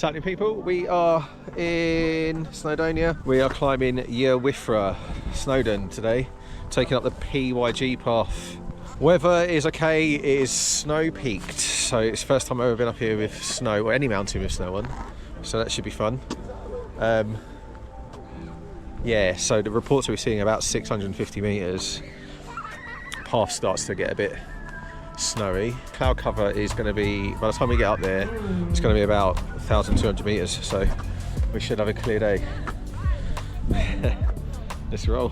What's happening, people? We are in Snowdonia. We are climbing Llywifra, Snowdon today, taking up the PYG path. Weather is okay, it is snow peaked, so it's the first time I've ever been up here with snow, or any mountain with snow on, so that should be fun. Yeah, so the reports we're seeing about 650 metres. Path starts to get a bit snowy. Cloud cover is going to be, by the time we get up there, it's going to be about 1,200 metres, so we should have a clear day. Let's roll.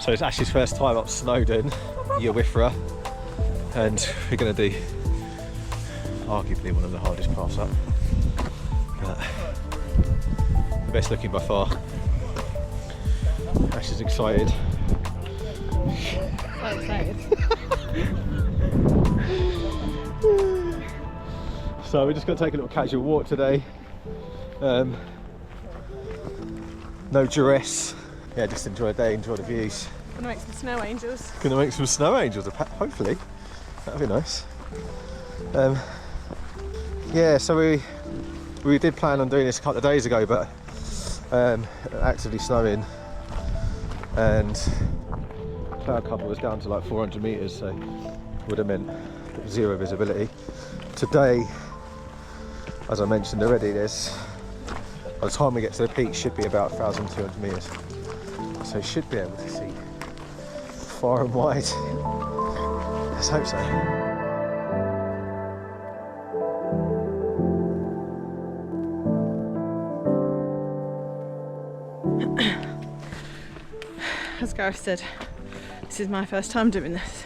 So it's Ash's first time up Snowdon, Llywifra, and we're going to do arguably one of the hardest paths up, but the best looking by far. Ash is excited. So excited. So we're just going to take a little casual walk today. No duress. Yeah, just enjoy the day, enjoy the views. Gonna make some snow angels. Gonna make some snow angels, hopefully. That'd be nice. Yeah, so we did plan on doing this a couple of days ago, but actively snowing and cloud cover was down to like 400 metres, so would have meant zero visibility. Today, as I mentioned already, there's, by the time we get to the peak, should be about 1,200 metres, so should be able to see far and wide. Let's hope so. As Gareth said, this is my first time doing this,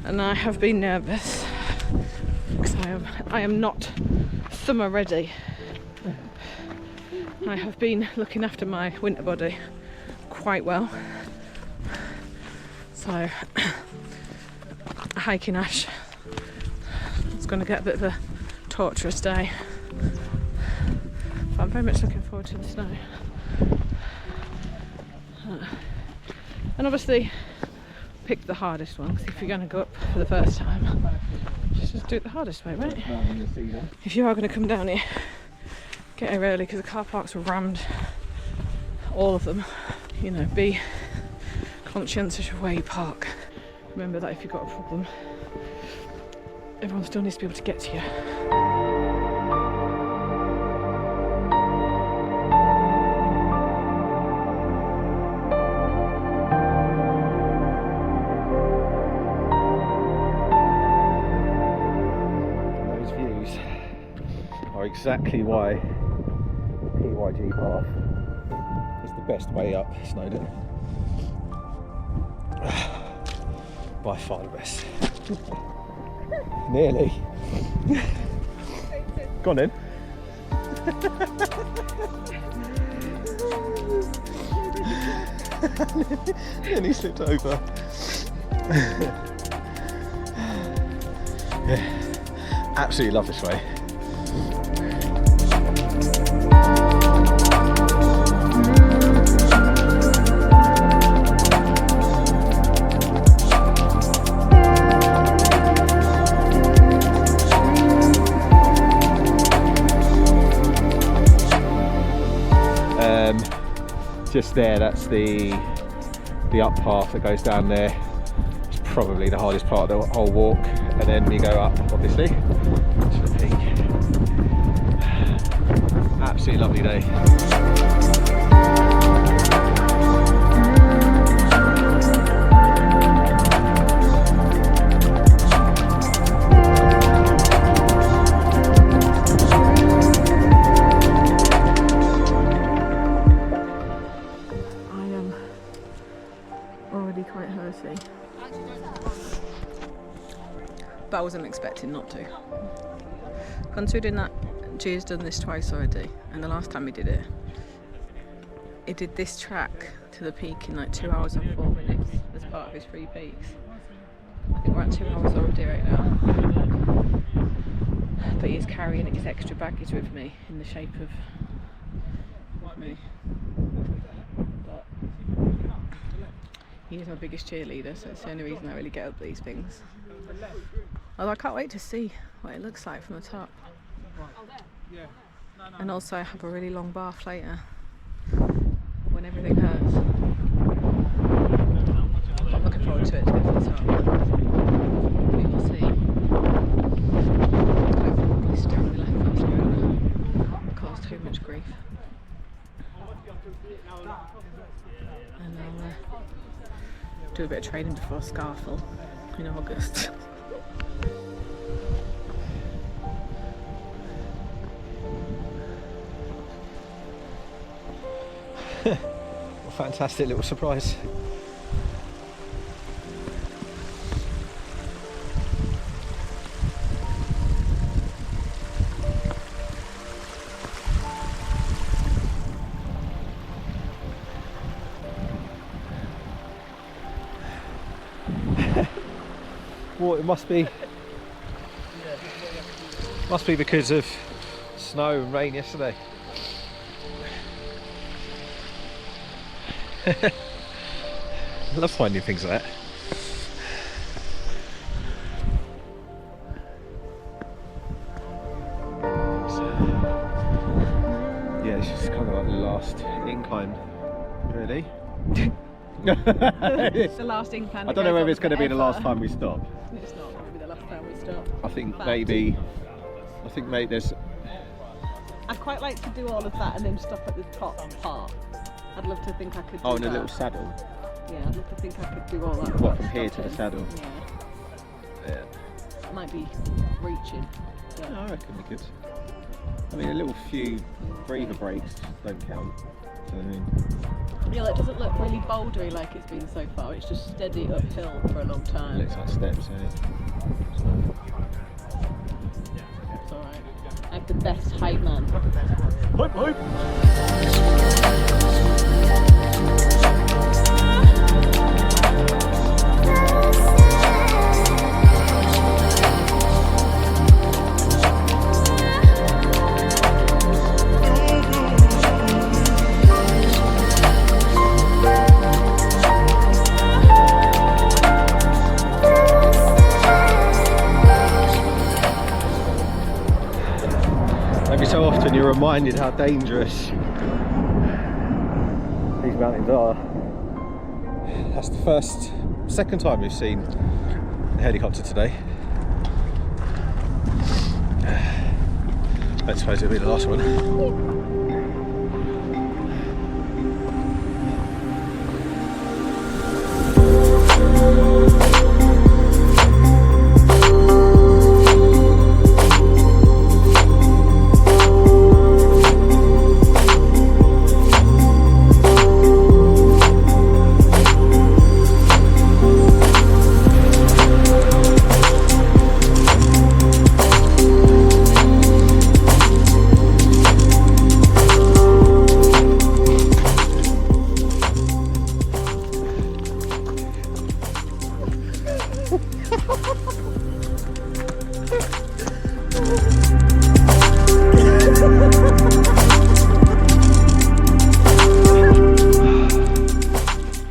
and I have been nervous because I am not summer ready. I have been looking after my winter body quite well, so hiking Ash, it's going to get a bit of a torturous day, but I'm very much looking forward to the snow. And obviously pick the hardest one, because if you're going to go up for the first time, just do it the hardest way, right? If you are going to come down here, get here early, because the car parks are rammed, all of them. You know, be conscientious of where you park. Remember that if you've got a problem, everyone still needs to be able to get to you. Exactly why the PYG path is the best way up Snowdon. By far the best. Nearly. Go on then. And he slipped over. Yeah, absolutely love this way. Just there, that's the up path that goes down there. It's probably the hardest part of the whole walk, and then we go up, obviously, to the peak. Absolutely lovely day. But I wasn't expecting not to. Considering that G's done this twice already, and the last time he did he did this track to the peak in like 2 hours and 4 minutes as part of his 3 peaks. I think we're at 2 hours already right now. But he's carrying his extra baggage with me in the shape of me. But he's my biggest cheerleader, so it's the only reason I really get up these things. Although I can't wait to see what it looks like from the top. And also I have a really long bath later when everything hurts. I'm looking forward to it to get to the top. We will see. Hopefully steering the left foot's not gonna cause too much grief. And I'll do a bit of training before Scarfell in August. What a fantastic little surprise. Well, it must be because of snow and rain yesterday. I love finding things like that. Yeah, this is kind of like the last incline, really. It's the last incline. I don't know whether it's going to be the last time we stop. It's not going to be the last time we stop. I think maybe there's. I'd quite like to do all of that and then stop at the top part. I'd love to think I could do Oh, in a that. little saddle. Yeah, I'd love to think I could do all that. What, without from here to the stopping. saddle? Yeah. Yeah. That might be reaching. But I reckon we could. I mean, a little few breather breaks don't count. So, I mean, yeah, it doesn't look really bouldery like it's been so far. It's just steady uphill for a long it time. looks like steps. Yeah. It's alright. I have the best height man. Hoip, hoip. Every so often you're reminded how dangerous these mountains are. That's the second time we've seen a helicopter today. I suppose it'll be the last one.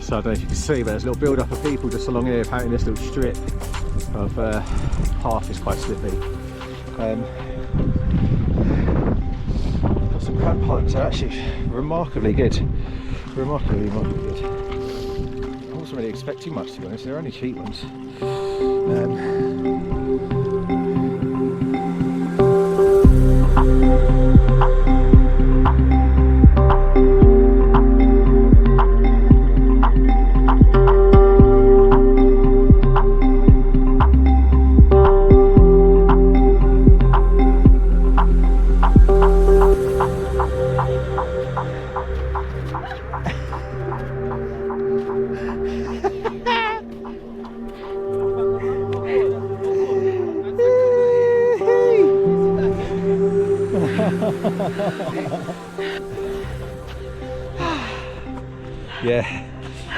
So I don't know if you can see, but there's a little build up of people just along here. Apparently this little strip of path is quite slippy. Got some crab pipes, they're actually remarkably good. Remarkably good. I wasn't really expecting much, to be honest, they're only cheap ones. Yeah,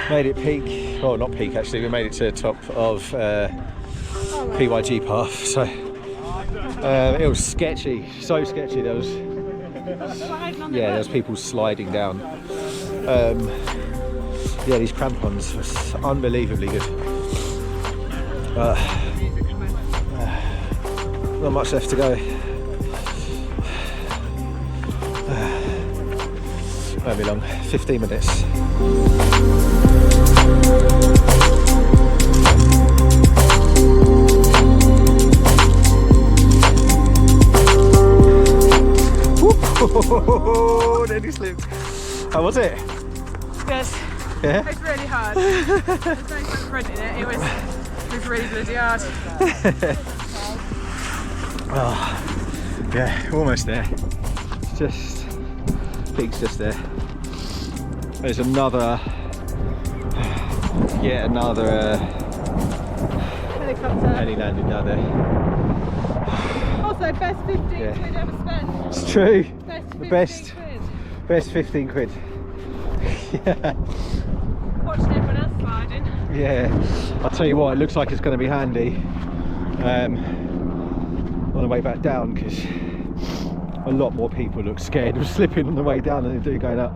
made it peak, well not peak actually, we made it to the top of PYG path, so it was sketchy, so sketchy. There was Sliding on the Yeah, there's people sliding down. Yeah, these crampons are unbelievably good. Not much left to go. Won't be long, 15 minutes. Nearly slipped. How was it? Good. Yeah? It's really hard. There's no front in it. It was really bloody hard. Oh, yeah, almost there. It's just, peak's just there. There's another, yet another Helicopter. heli landing down there. Also, best 15 quid ever spent. It's true. Best 15 The quid. best 15 quid. Yeah. Watching everyone else sliding. Yeah, I'll tell you what, it looks like it's going to be handy on the way back down, because a lot more people look scared of slipping on the way down than they do going up.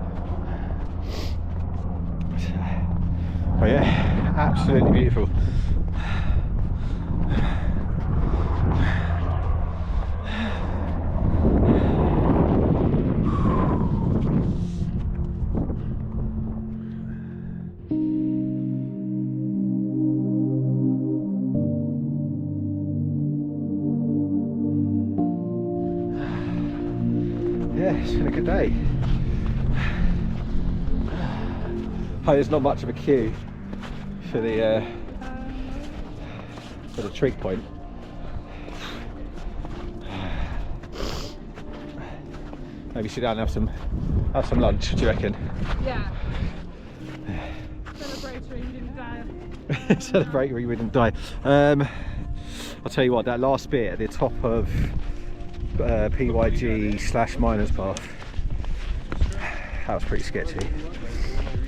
But yeah, absolutely beautiful. Yeah, it's been a good day. Oh, there's not much of a queue for the trig point. Maybe sit down and have some lunch. Do you reckon? Yeah. Celebratory, you didn't die. Celebratory, we didn't die. I'll tell you what, that last bit at the top of PYG / Miners Path, that was pretty sketchy.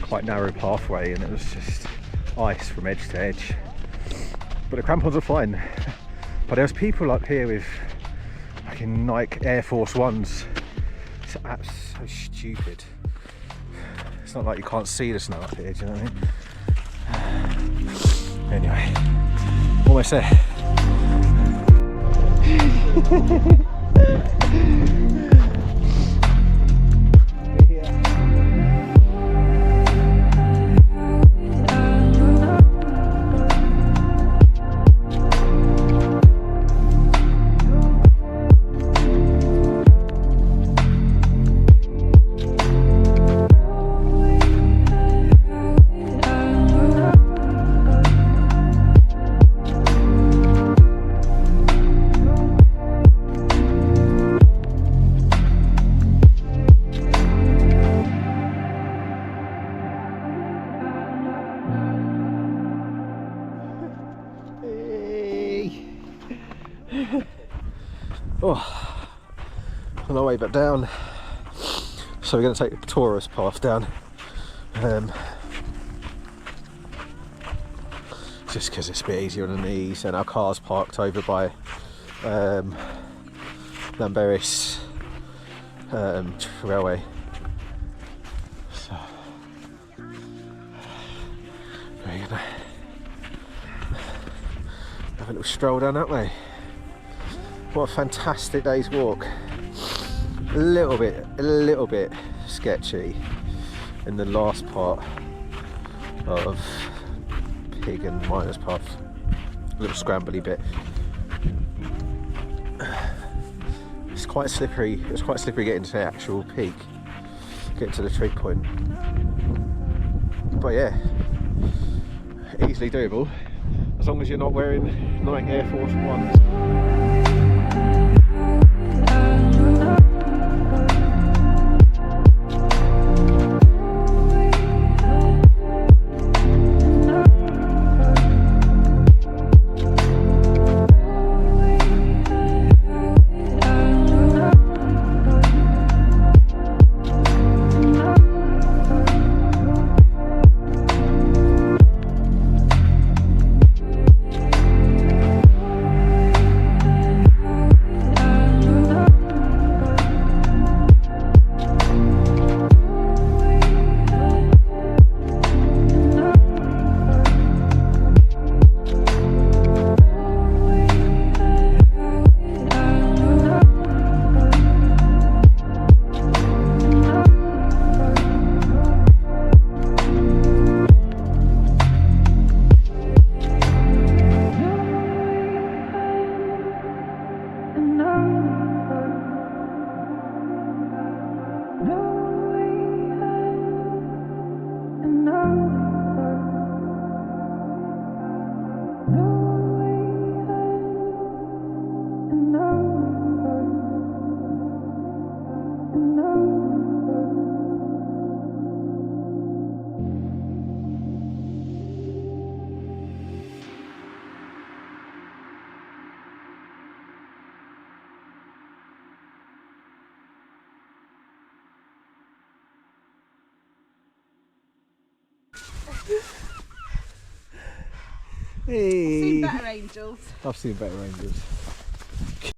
Quite narrow pathway, and it was just ice from edge to edge. But the crampons are fine. But there was people up here with fucking Nike Air Force Ones. It's so stupid. It's not like you can't see the snow up here, do you know what I mean? Anyway, almost there. Oh, on our way back down, so we're going to take the tourist path down, just because it's a bit easier on the knees, and our car's parked over by Llanberis railway, so we're going to have a little stroll down that way. What a fantastic day's walk. A little bit sketchy in the last part of Pig and Miners Path. A little scrambly bit. It's quite slippery. It was quite slippery getting to the actual peak, getting to the trig point. But yeah, easily doable as long as you're not wearing Nike Air Force Ones. Seen Hey! better angels. I've seen better angels.